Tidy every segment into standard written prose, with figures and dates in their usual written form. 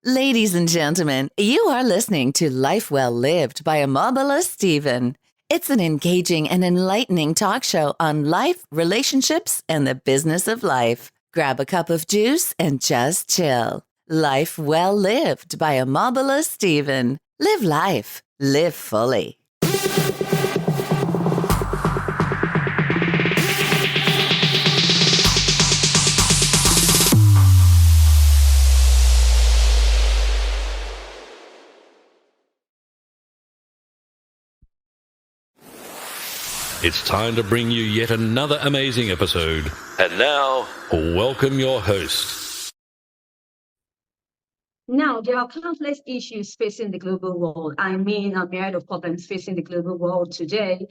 Ladies and gentlemen, you are listening to Life Well Lived by Omobola Stephen. It's an engaging and enlightening talk show on life, relationships, and the business of life. Grab a cup of juice and just chill. Life Well Lived by Omobola Stephen. Live life. Live fully. It's time to bring you yet another amazing episode. And now, welcome your host. Now, there are countless issues facing the global world. I mean, a myriad of problems facing the global world today.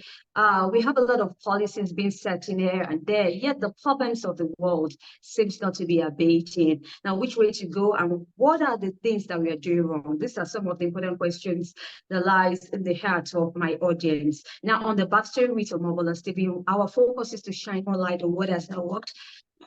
We have a lot of policies being set in here and there, yet the problems of the world seems not to be abating. Now, which way to go and what are the things that we are doing wrong? These are some of the important questions that lies in the heart of my audience. Now, on the Backstory with Omobola Stephen, our focus is to shine more light on what has not worked,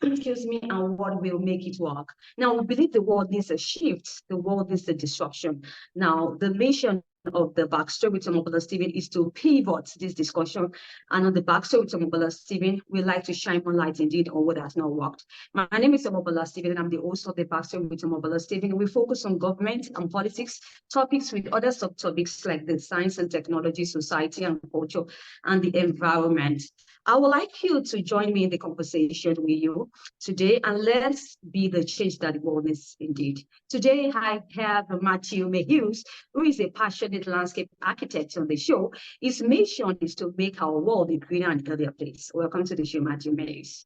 excuse me, and what will make it work. Now, we believe the world needs a shift. The world needs a disruption. Now, the mission of the Backstory with Omobola Stephen is to pivot this discussion. And on the Backstory with Omobola Stephen, we like to shine more light indeed on what has not worked. My name is Omobola Stephen, and I'm the host of the Backstory with Omobola Stephen. We focus on government and politics topics with other subtopics like the science and technology, society and culture, and the environment. I would like you to join me in the conversation with you today, and let's be the change that the world needs indeed. Today, I have Matthieu Mehuys, who is a passionate landscape architect on the show. His mission is to make our world a greener and healthier place. Welcome to the show, Matthieu Mehuys.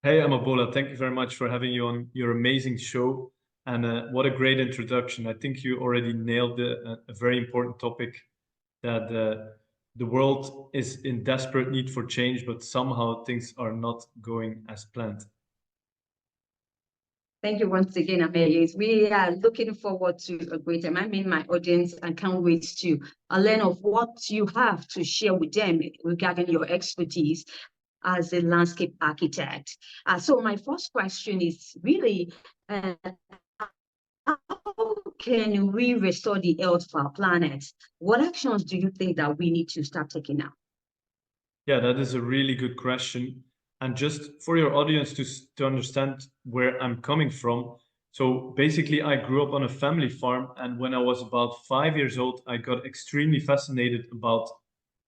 Hey, Omobola, thank you very much for having you on your amazing show. And what a great introduction. I think you already nailed a very important topic that the world is in desperate need for change, but somehow things are not going as planned. Thank you once again, Amelia. We are looking forward to a great time. I mean, my audience, I can't wait to learn of what you have to share with them regarding your expertise as a landscape architect. So my first question is really, how can we restore the health for our planet? What actions do you think that we need to start taking now? Yeah, that is a really good question. And just for your audience to understand where I'm coming from. So basically, I grew up on a family farm. And when I was about 5 years old, I got extremely fascinated about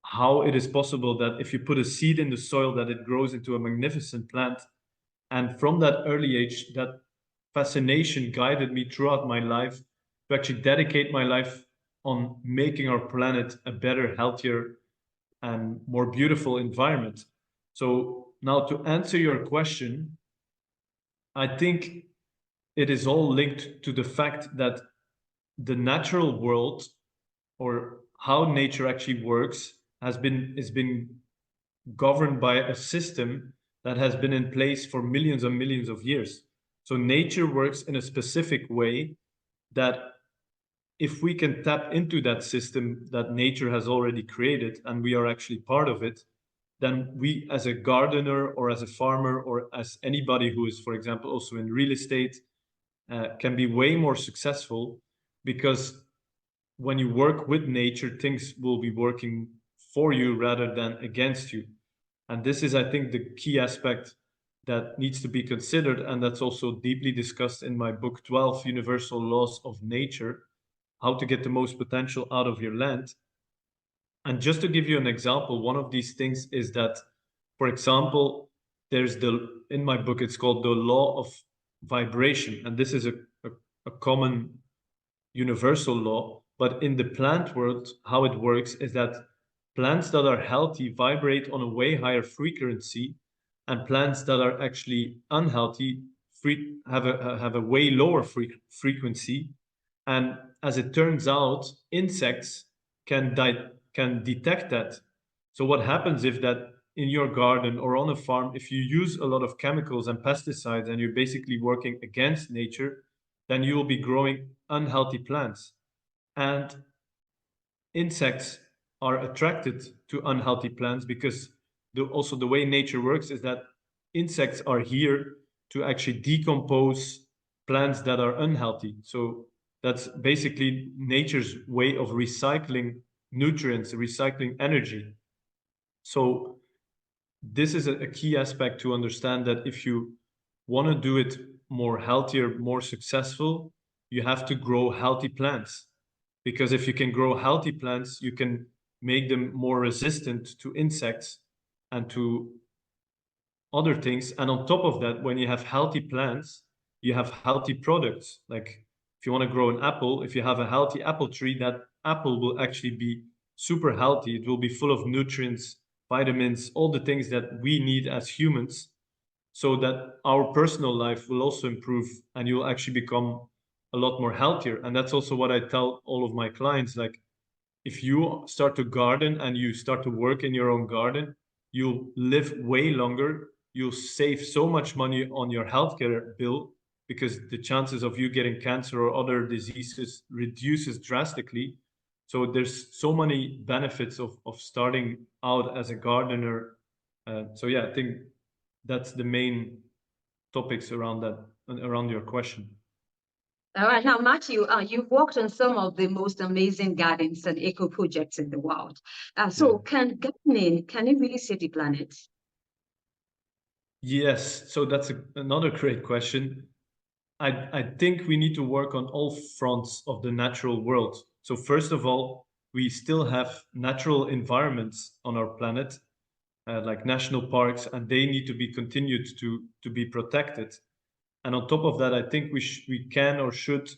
how it is possible that if you put a seed in the soil, that it grows into a magnificent plant. And from that early age, that fascination guided me throughout my life to actually dedicate my life on making our planet a better, healthier, and more beautiful environment. So now to answer your question, I think it is all linked to the fact that the natural world, or how nature actually works, is been governed by a system that has been in place for millions and millions of years. So nature works in a specific way that if we can tap into that system that nature has already created and we are actually part of it, then we as a gardener or as a farmer or as anybody who is, for example, also in real estate, can be way more successful, because when you work with nature, things will be working for you rather than against you. And this is, I think, the key aspect that needs to be considered. And that's also deeply discussed in my book, 12 Universal Laws of Nature, how to get the most potential out of your land. And just to give you an example, one of these things is that, for example, there's in my book, it's called the law of vibration. And this is a common universal law. But in the plant world, how it works is that plants that are healthy vibrate on a way higher frequency, and plants that are actually unhealthy have a way lower frequency. And as it turns out, insects can detect that. So what happens if that in your garden or on a farm, if you use a lot of chemicals and pesticides and you're basically working against nature, then you will be growing unhealthy plants. And insects are attracted to unhealthy plants because also the way nature works is that insects are here to actually decompose plants that are unhealthy. So That's basically nature's way of recycling nutrients, recycling energy. So this is a key aspect to understand, that if you want to do it more healthier, more successful, you have to grow healthy plants. Because if you can grow healthy plants, you can make them more resistant to insects and to other things. And on top of that, when you have healthy plants, you have healthy products. Like if you want to grow an apple, if you have a healthy apple tree, that apple will actually be super healthy. It will be full of nutrients, vitamins, all the things that we need as humans, so that our personal life will also improve and you'll actually become a lot more healthier. And that's also what I tell all of my clients. Like, if you start to garden and you start to work in your own garden, you'll live way longer. You'll save so much money on your healthcare bill, because the chances of you getting cancer or other diseases reduces drastically. So there's so many benefits of starting out as a gardener. So yeah, I think that's the main topics around that, around your question. All right, now Matthew, you've worked on some of the most amazing gardens and eco projects in the world. So can gardening, can it really save the planet? Yes, so that's another great question. I think we need to work on all fronts of the natural world. So first of all, we still have natural environments on our planet, like national parks, and they need to be continued to be protected. And on top of that, I think we can or should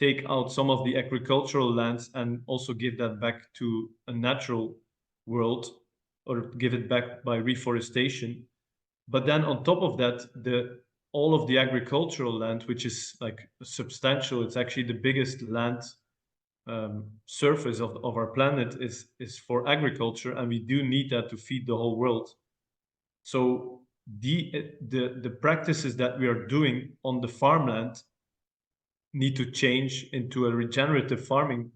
take out some of the agricultural lands and also give that back to a natural world, or give it back by reforestation. But then on top of that, the all of the agricultural land, which is like substantial, it's actually the biggest land surface of our planet, is for agriculture, and we do need that to feed the whole world. So the practices that we are doing on the farmland need to change into a regenerative farming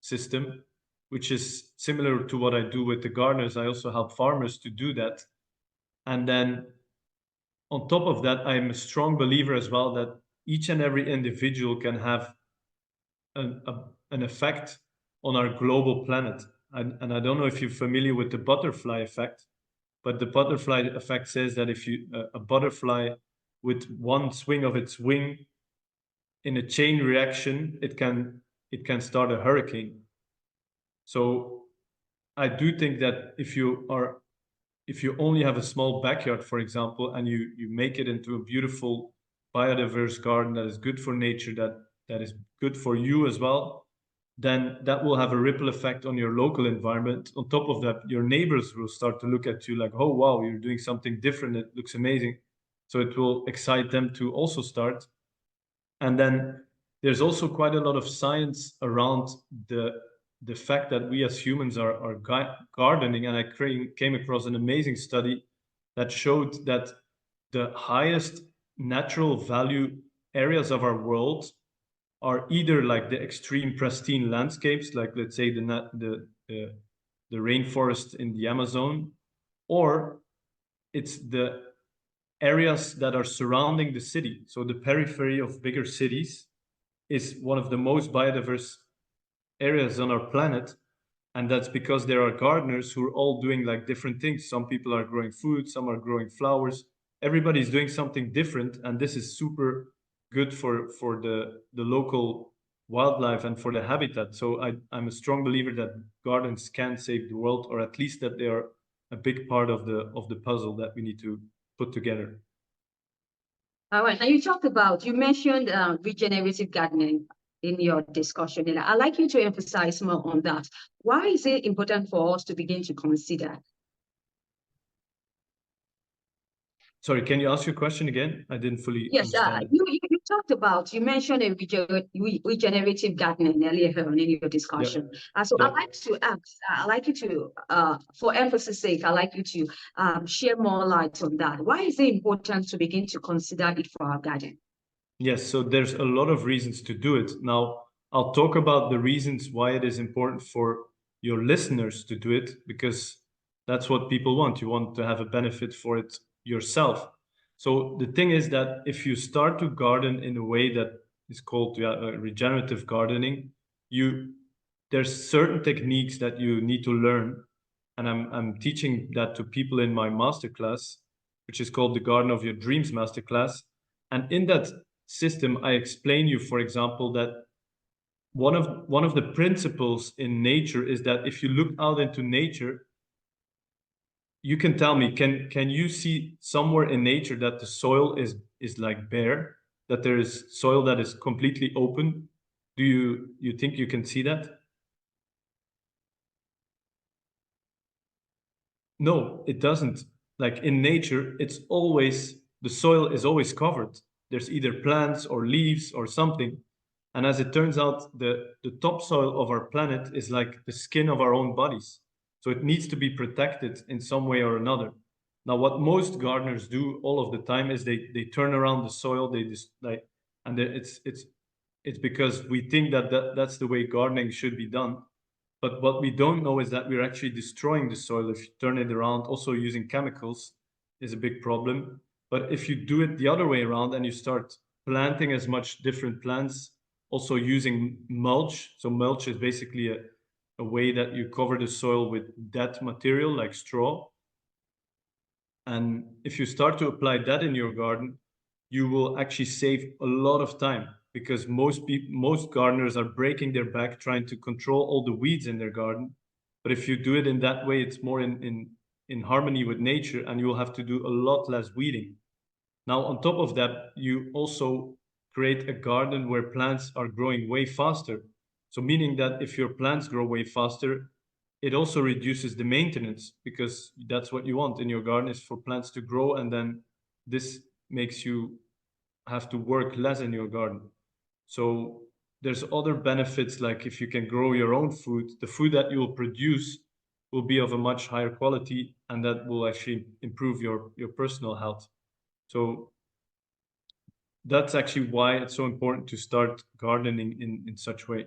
system, which is similar to what I do with the gardeners. I also help farmers to do that. And then on top of that, I'm a strong believer as well that each and every individual can have an effect on our global planet. And I don't know if you're familiar with the butterfly effect, but the butterfly effect says that if you a butterfly with one swing of its wing, in a chain reaction, it can start a hurricane. So I do think that if you only have a small backyard, for example, and you make it into a beautiful biodiverse garden that is good for nature, that is good for you as well, then that will have a ripple effect on your local environment. On top of that, your neighbors will start to look at you like, oh, wow, you're doing something different. It looks amazing. So it will excite them to also start. And then there's also quite a lot of science around the fact that we as humans are gardening. And I came across an amazing study that showed that the highest natural value areas of our world are either like the extreme pristine landscapes, like let's say the rainforest in the Amazon, or it's the areas that are surrounding the city. So the periphery of bigger cities is one of the most biodiverse areas on our planet. And that's because there are gardeners who are all doing like different things. Some people are growing food, some are growing flowers. Everybody's doing something different. And this is super good for the local wildlife and for the habitat. So I'm a strong believer that gardens can save the world, or at least that they are a big part of the puzzle that we need to put together. All right, now you mentioned regenerative gardening in your discussion, and I'd like you to emphasize more on that. Why is it important for us to begin to consider? Sorry, can you ask your question again? I didn't fully Yes, understand it. you mentioned a regenerative gardening earlier on in your discussion. So Yeah. I'd like to ask, I'd like you to, for emphasis sake, I'd like you to share more light on that. Why is it important to begin to consider it for our garden? Yes, so there's a lot of reasons to do it. Now, I'll talk about the reasons why it is important for your listeners to do it, because that's what people want. You want to have a benefit for it yourself. So the thing is that if you start to garden in a way that is called regenerative gardening. There's certain techniques that you need to learn, and I'm teaching that to people in my masterclass, which is called the Garden of Your Dreams masterclass. And in that system, I explain you, for example, that one of the principles in nature is that if you look out into nature, you can tell me, can you see somewhere in nature that the soil is like bare, that there is soil that is completely open? Do you think you can see that? No, it doesn't. Like in nature, it's always, the soil is always covered. There's either plants or leaves or something. And as it turns out, the topsoil of our planet is like the skin of our own bodies. So it needs to be protected in some way or another. Now, what most gardeners do all of the time is they turn around the soil, they just like, and it's because we think that's the way gardening should be done. But what we don't know is that we're actually destroying the soil if you turn it around. Also, using chemicals is a big problem. But if you do it the other way around and you start planting as much different plants, also using mulch. So mulch is basically a way that you cover the soil with dead material like straw. And if you start to apply that in your garden, you will actually save a lot of time, because most gardeners are breaking their back trying to control all the weeds in their garden. But if you do it in that way, it's more in harmony with nature, and you will have to do a lot less weeding. Now, on top of that, you also create a garden where plants are growing way faster. So meaning that if your plants grow way faster, it also reduces the maintenance, because that's what you want in your garden, is for plants to grow, and then this makes you have to work less in your garden. So there's other benefits, like if you can grow your own food, the food that you will produce will be of a much higher quality, and that will actually improve your personal health. So that's actually why it's so important to start gardening in such way.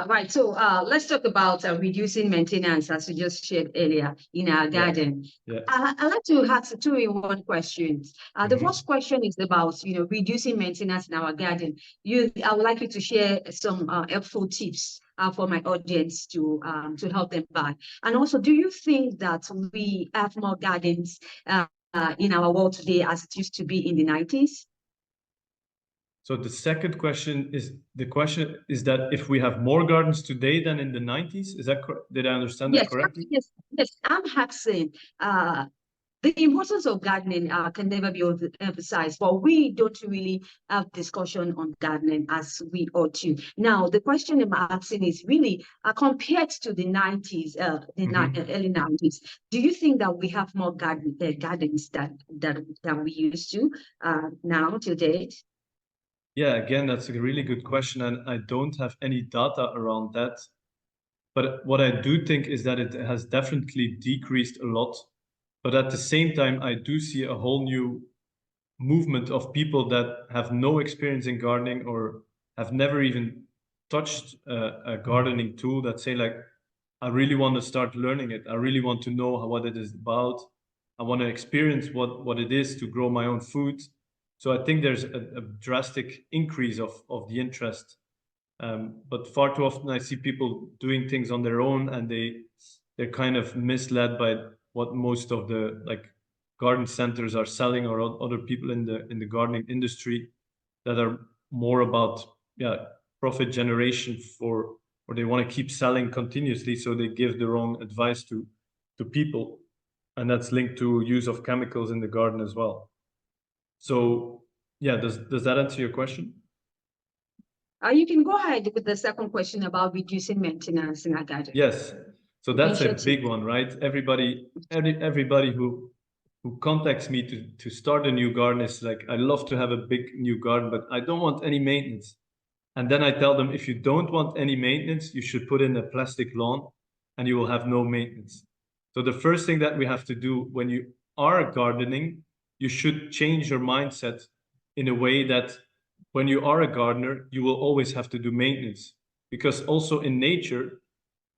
Right. So let's talk about reducing maintenance, as you just shared earlier in our garden. Yeah. I'd like to ask two in one questions. The first question is about reducing maintenance in our garden. I would like you to share some helpful tips for my audience to help them by. And also, do you think that we have more gardens in our world today as it used to be in the 90s? So the second question is that if we have more gardens today than in the 90s, is that did I understand that correctly? Yes. I'm asking the importance of gardening can never be emphasized, but we don't really have discussion on gardening as we ought to. Now, the question I'm asking is really compared to the 90s, early 90s, do you think that we have more gardens than we used to now to date? Yeah, again, that's a really good question, and I don't have any data around that. But what I do think is that it has definitely decreased a lot. But at the same time, I do see a whole new movement of people that have no experience in gardening or have never even touched a gardening tool, that say like, I really want to start learning it. I really want to know what it is about. I want to experience what it is to grow my own food. So I think there's a drastic increase of the interest. But far too often I see people doing things on their own, and they're kind of misled by what most of the garden centers are selling, or other people in the gardening industry that are more about profit generation or they want to keep selling continuously, so they give the wrong advice to people, and that's linked to use of chemicals in the garden as well. So yeah, does that answer your question? You can go ahead with the second question about reducing maintenance in our garden. Yes. So that's a big one, right? Everybody who contacts me to start a new garden is like, I love to have a big new garden, but I don't want any maintenance. And then I tell them, if you don't want any maintenance, you should put in a plastic lawn and you will have no maintenance. So the first thing that we have to do when you are gardening, you should change your mindset in a way that when you are a gardener, you will always have to do maintenance. Because also in nature,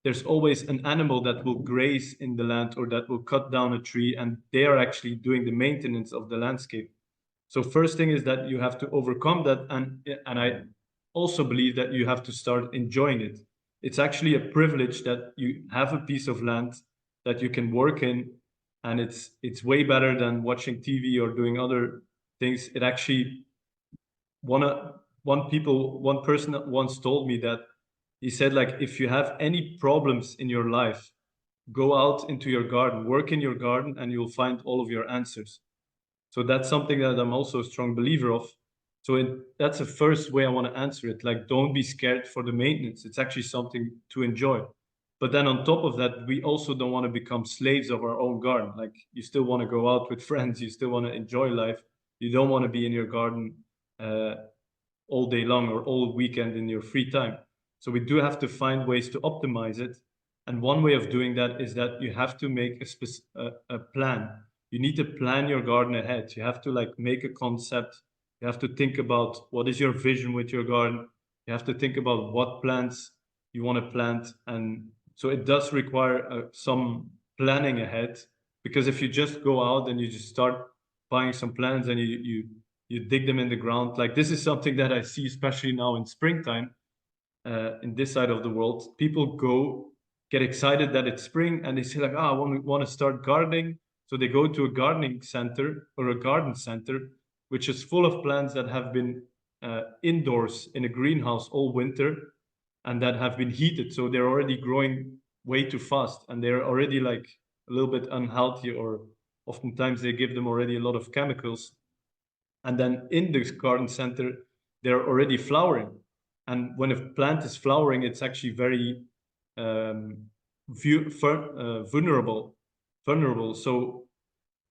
there's always an animal that will graze in the land or that will cut down a tree, and they are actually doing the maintenance of the landscape. So first thing is that you have to overcome that, and I also believe that you have to start enjoying it. It's actually a privilege that you have a piece of land that you can work in, and it's way better than watching TV or doing other things. It actually one person once told me that he said, like, if you have any problems in your life, go out into your garden, work in your garden, and you'll find all of your answers. So that's something that I'm also a strong believer of. So that's the first way I want to answer it. Like, don't be scared for the maintenance. It's actually something to enjoy. But then on top of that, we also don't want to become slaves of our own garden. Like, you still want to go out with friends. You still want to enjoy life. You don't want to be in your garden uh, all day long or all weekend in your free time. So we do have to find ways to optimize it. And one way of doing that is that you have to make a plan. You need to plan your garden ahead. You have to like make a concept. You have to think about what is your vision with your garden. You have to think about what plants you want to plant. And so it does require some planning ahead, because if you just go out and you just start buying some plants and you dig them in the ground, like this is something that I see especially now in springtime in this side of the world. People get excited that it's spring and they say like, I want to start gardening. So they go to a gardening center or a garden center, which is full of plants that have been indoors in a greenhouse all winter and that have been heated. So they're already growing way too fast and they're already like a little bit unhealthy, or oftentimes they give them already a lot of chemicals. And then in the garden center, they're already flowering. And when a plant is flowering, it's actually very vulnerable. So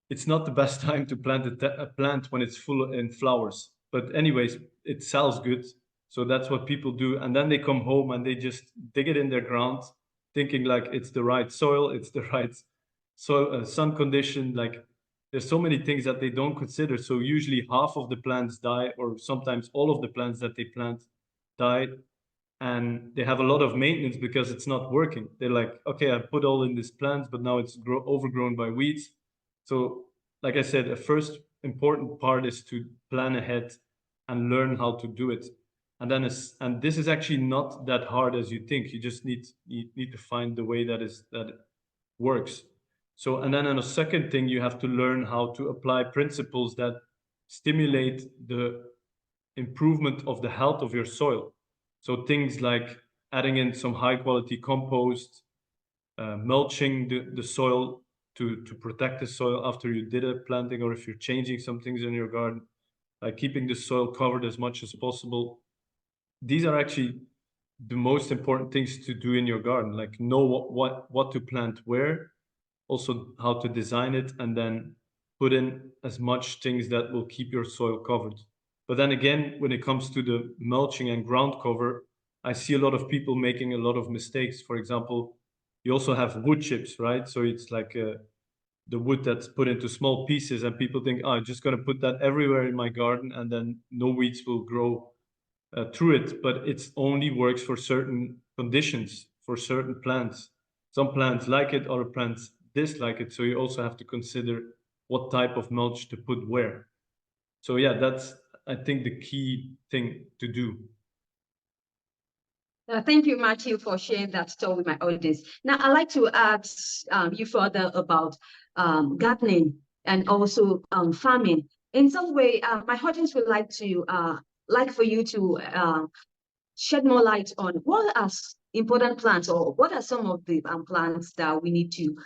it's not the best time to plant a plant when it's full in flowers. But anyways, it sells good. So that's what people do. And then they come home and they just dig it in their ground, thinking like it's the right soil, it's the right sun condition. Like there's so many things that they don't consider. So usually half of the plants die, or sometimes all of the plants that they plant die, and they have a lot of maintenance because it's not working. They're like, okay, I put all in these plants, but now it's overgrown by weeds. So like I said, a first important part is to plan ahead and learn how to do it. And then and this is actually not that hard as you think. You just need to find the way that works. So, and then on a second thing, you have to learn how to apply principles that stimulate the improvement of the health of your soil. So things like adding in some high quality compost, mulching the soil to protect the soil after you did a planting, or if you're changing some things in your garden, like keeping the soil covered as much as possible. These are actually the most important things to do in your garden. Like know what to plant where, also how to design it, and then put in as much things that will keep your soil covered. But then again, when it comes to the mulching and ground cover, I see a lot of people making a lot of mistakes. For example, you also have wood chips, right? So it's like the wood that's put into small pieces, and people think, I'm just going to put that everywhere in my garden and then no weeds will grow through it. But it only works for certain conditions, for certain plants. Some plants like it, other plants dislike it. So you also have to consider what type of mulch to put where. So yeah, that's, I think, the key thing to do. Thank you, Matthew, for sharing that story with my audience. Now, I'd like to ask you further about gardening and also farming. In some way, my audience would like for you to shed more light on what are important plants, or what are some of the plants that we need to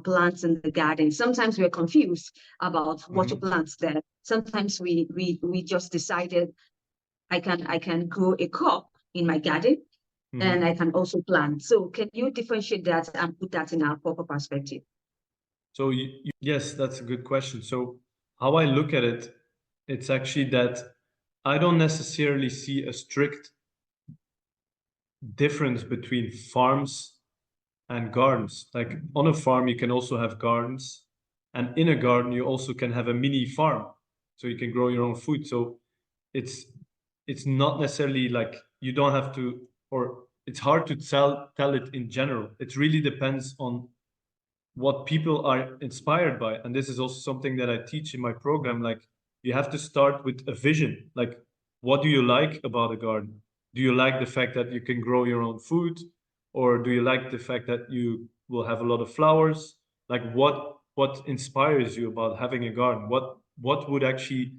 plant in the garden. Sometimes we're confused about what to plant there. Sometimes we just decided I can grow a crop in my garden, and I can also plant. So can you differentiate that and put that in our proper perspective? So yes, that's a good question. So how I look at it, it's actually that I don't necessarily see a strict difference between farms and gardens. Like on a farm, you can also have gardens, and in a garden, you also can have a mini farm, so you can grow your own food. So it's not necessarily like you don't have to, or it's hard to tell it in general. It really depends on what people are inspired by, and this is also something that I teach in my program. Like you have to start with a vision. Like, what do you like about a garden? Do you like the fact that you can grow your own food? Or do you like the fact that you will have a lot of flowers? Like, what inspires you about having a garden? What would actually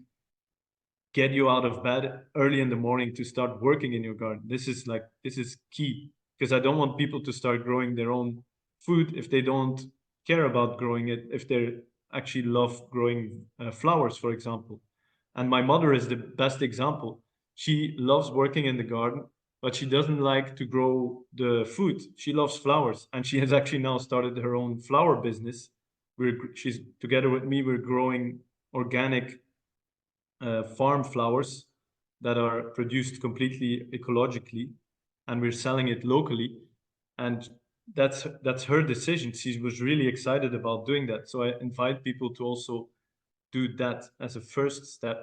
get you out of bed early in the morning to start working in your garden? This is key, because I don't want people to start growing their own food if they don't care about growing it, if they actually love growing flowers, for example. And my mother is the best example. She loves working in the garden, but she doesn't like to grow the food. She loves flowers, and she has actually now started her own flower business. She's together with me. We're growing organic farm flowers that are produced completely ecologically, and we're selling it locally. And that's her decision. She was really excited about doing that. So I invite people to also do that as a first step.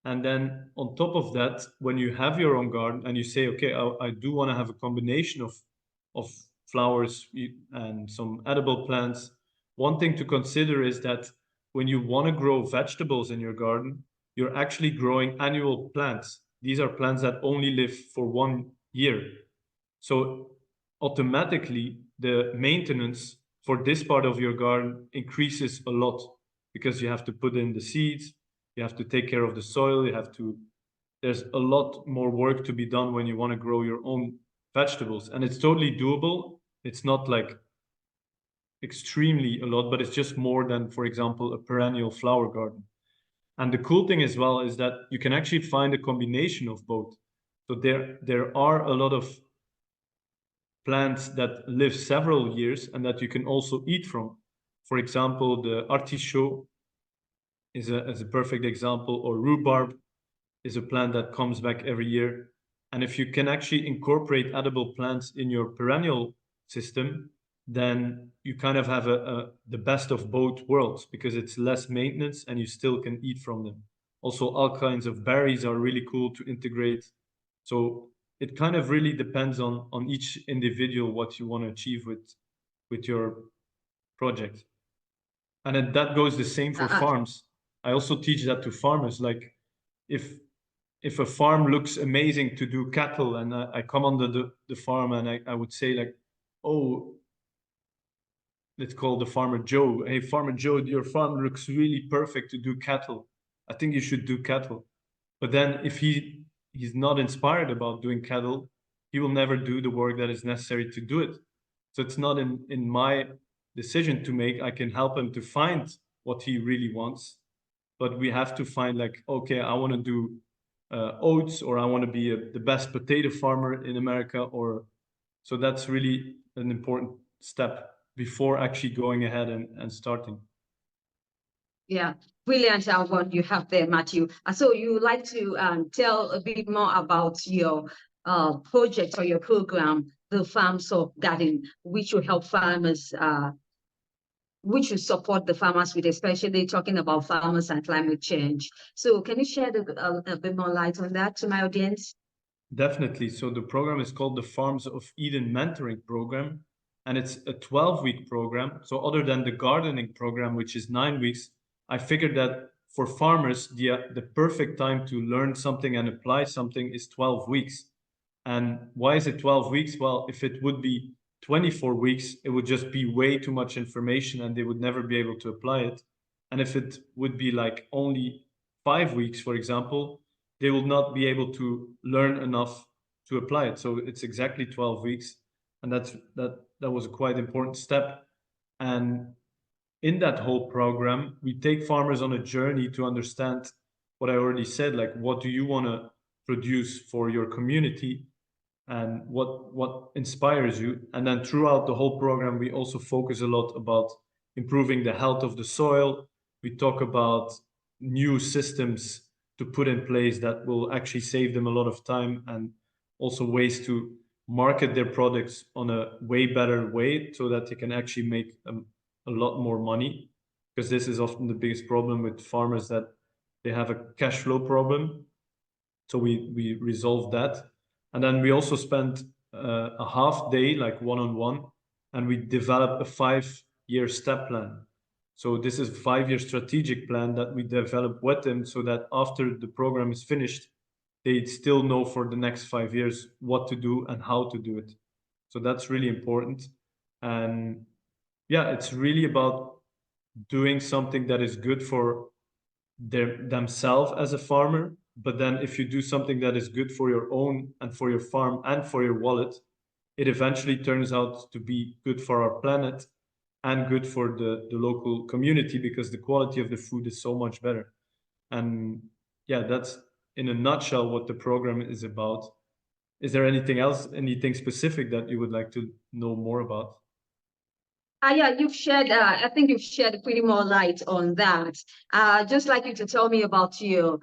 And then on top of that, when you have your own garden and you say, okay, I do want to have a combination of flowers and some edible plants, one thing to consider is that when you want to grow vegetables in your garden, you're actually growing annual plants. These are plants that only live for 1 year. So automatically, the maintenance for this part of your garden increases a lot, because you have to put in the seeds, you have to take care of the soil, there's a lot more work to be done when you want to grow your own vegetables. And it's totally doable. It's not like extremely a lot, but it's just more than, for example, a perennial flower garden. And the cool thing as well is that you can actually find a combination of both. So there are a lot of plants that live several years and that you can also eat from. For example, the artichoke is a perfect example, or rhubarb is a plant that comes back every year. And if you can actually incorporate edible plants in your perennial system, then you kind of have the best of both worlds, because it's less maintenance and you still can eat from them. Also, all kinds of berries are really cool to integrate. So it kind of really depends on each individual what you want to achieve with your project. And then that goes the same for farms. I also teach that to farmers. Like, if a farm looks amazing to do cattle, and I come on the farm and I would say, like, oh, let's call the farmer Joe. Hey, Farmer Joe, your farm looks really perfect to do cattle. I think you should do cattle. But then if he's not inspired about doing cattle, he will never do the work that is necessary to do it. So it's not in my decision to make. I can help him to find what he really wants. But we have to find, like, okay, I want to do oats, or I want to be the best potato farmer in America, or so that's really an important step before actually going ahead and starting. Yeah, brilliant what you have there, Matthieu. So you would like to tell a bit more about your project or your program, the Farms of Garden, which will help farmers, which will support the farmers with, especially talking about farmers and climate change. So can you shed a bit more light on that to my audience? Definitely. So the program is called the Farms of Eden Mentoring Program, and it's a 12-week program. So other than the gardening program, which is 9 weeks, I figured that for farmers, the perfect time to learn something and apply something is 12 weeks. And why is it 12 weeks? Well, if it would be 24 weeks, it would just be way too much information and they would never be able to apply it. And if it would be like only 5 weeks, for example, they will not be able to learn enough to apply it. So it's exactly 12 weeks. And that was a quite important step. And in that whole program, we take farmers on a journey to understand what I already said, like, what do you want to produce for your community and what inspires you. And then throughout the whole program, we also focus a lot about improving the health of the soil. We talk about new systems to put in place that will actually save them a lot of time, and also ways to market their products on a way better way so that they can actually make a lot more money, because this is often the biggest problem with farmers, that they have a cash flow problem. So we resolve that. And then we also spend a half day, like one-on-one, and we develop a 5-year step plan. So this is a 5-year strategic plan that we develop with them, so that after the program is finished, they still know for the next 5 years what to do and how to do it. So that's really important. And yeah, it's really about doing something that is good for themselves as a farmer. But then if you do something that is good for your own and for your farm and for your wallet, it eventually turns out to be good for our planet and good for the local community, because the quality of the food is so much better. And yeah, that's in a nutshell what the program is about. Is there anything else, anything specific that you would like to know more about? Yeah, you've shared, I think you've shed pretty more light on that. Just like you to tell me about your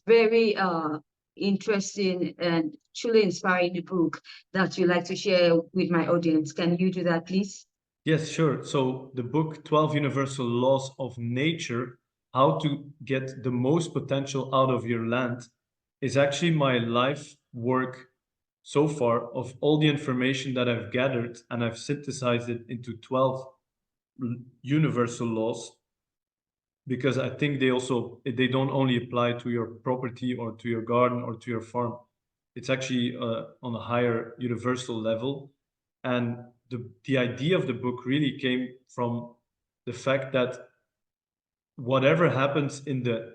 very interesting and truly inspiring book that you like to share with my audience. Can you do that, please? Yes, sure. So the book 12 Universal Laws of Nature, How to Get the Most Potential Out of Your Land, is actually my life work so far of all the information that I've gathered, and I've synthesized it into 12 universal laws, because I think they don't only apply to your property or to your garden or to your farm. It's actually on a higher universal level. And the idea of the book really came from the fact that whatever happens in the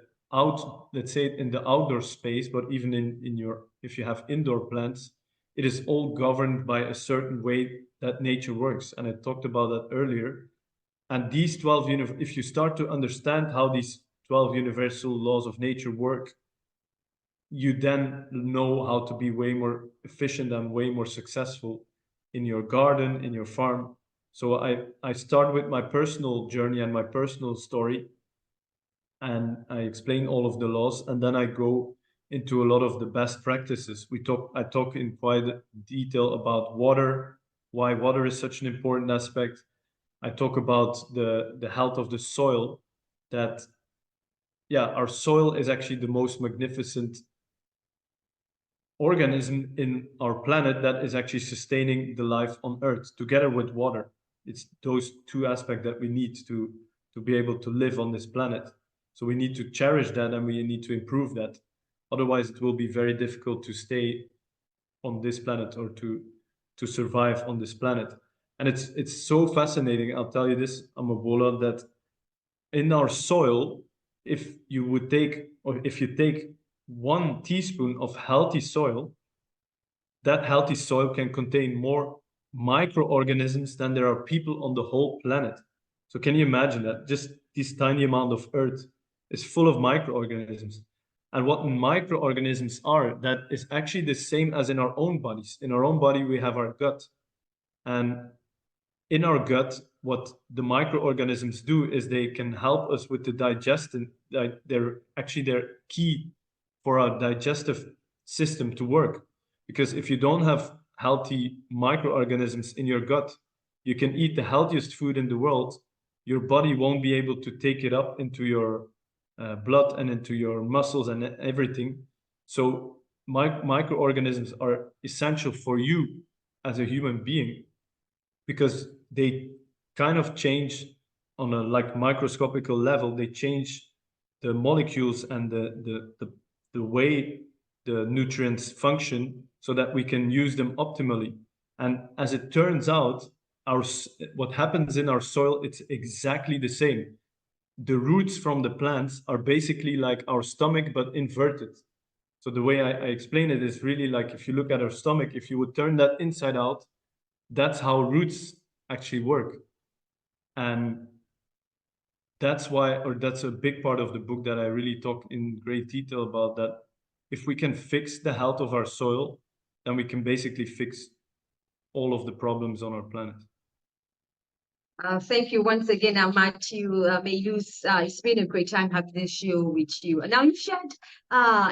let's say in the outdoor space, but even in your, if you have indoor plants, it is all governed by a certain way that nature works. And I talked about that earlier. And these 12, if you start to understand how these 12 universal laws of nature work, you then know how to be way more efficient and way more successful in your garden, in your farm. So I start with my personal journey and my personal story, and I explain all of the laws, and then I go into a lot of the best practices. I talk in quite detail about water, why water is such an important aspect. I talk about the health of the soil, that yeah, our soil is actually the most magnificent organism in our planet that is actually sustaining the life on Earth together with water. It's those two aspects that we need to be able to live on this planet. So we need to cherish that, and we need to improve that. Otherwise, it will be very difficult to stay on this planet, or to survive on this planet. And it's so fascinating. I'll tell you this, Omobola, that in our soil, if you take 1 teaspoon of healthy soil, that healthy soil can contain more microorganisms than there are people on the whole planet. So can you imagine that? Just this tiny amount of earth is full of microorganisms. And what microorganisms are, that is actually the same as in our own bodies. In our own body, we have our gut. And in our gut, what the microorganisms do is they can help us with the digestion. They're key for our digestive system to work. Because if you don't have healthy microorganisms in your gut, you can eat the healthiest food in the world. Your body won't be able to take it up into your blood and into your muscles and everything. So microorganisms are essential for you as a human being, because they kind of change on a like microscopical level. They change the molecules and the way the nutrients function, so that we can use them optimally. And as it turns out, what happens in our soil, it's exactly the same. The roots from the plants are basically like our stomach, but inverted. So the way I explain it is really like, if you look at our stomach, if you would turn that inside out, that's how roots actually work. And that's why, or that's a big part of the book that I really talk in great detail about, that if we can fix the health of our soil, then we can basically fix all of the problems on our planet. Thank you once again, Matthieu Mehuys. It's been a great time having this show with you. And now you've shared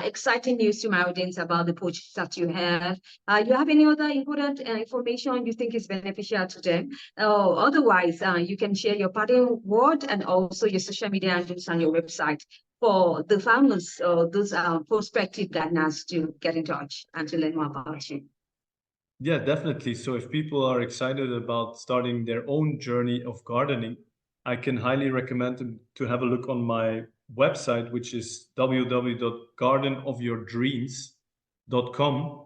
exciting news to my audience about the projects that you have. You have any other important information you think is beneficial to them? Otherwise, you can share your parting word and also your social media handles and your website for the farmers or those prospective gardeners to get in touch and to learn more about you. Yeah, definitely. So if people are excited about starting their own journey of gardening, I can highly recommend them to have a look on my website, which is www.gardenofyourdreams.com.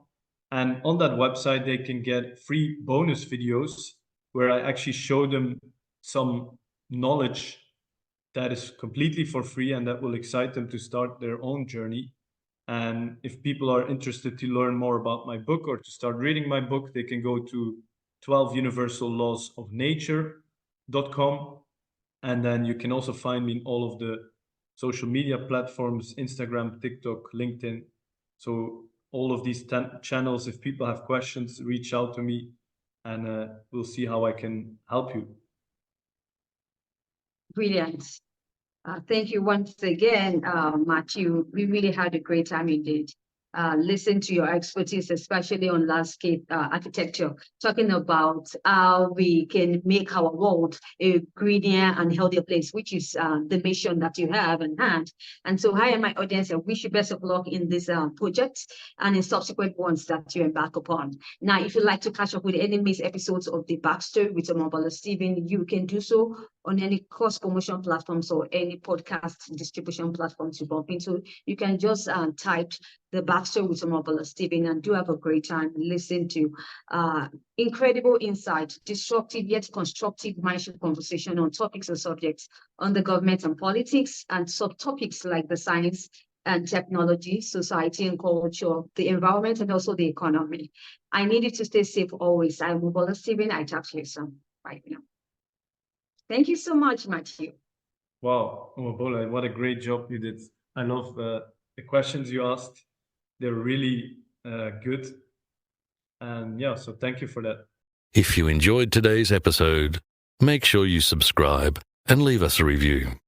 And on that website, they can get free bonus videos where I actually show them some knowledge that is completely for free and that will excite them to start their own journey. And if people are interested to learn more about my book or to start reading my book, they can go to 12universallawsofnature.com. And then you can also find me in all of the social media platforms, Instagram, TikTok, LinkedIn. So all of these channels, if people have questions, reach out to me and we'll see how I can help you. Brilliant. Thank you once again, Matthieu. We really had a great time indeed. Listen to your expertise, especially on landscape architecture, talking about how we can make our world a greener and healthier place, which is the mission that you have in hand. And so hi, my audience, I wish you best of luck in this project and in subsequent ones that you embark upon. Now, if you'd like to catch up with any missed episodes of the Backstory with Omobola Stephen, you can do so on any cross promotion platforms or any podcast distribution platforms you bump into. You can just type the Backstory with Omobola Stephen and do have a great time. Listen to incredible insight, disruptive yet constructive mindship conversation on topics and subjects on the government and politics and subtopics like the science and technology, society and culture, the environment, and also the economy. I need you to stay safe always. I'm Omobola Stephen. I talk to you soon. Bye now. Thank you so much, Matthieu. Wow, Omobola, what a great job you did. I love the questions you asked. They're really good. And yeah, so thank you for that. If you enjoyed today's episode, make sure you subscribe and leave us a review.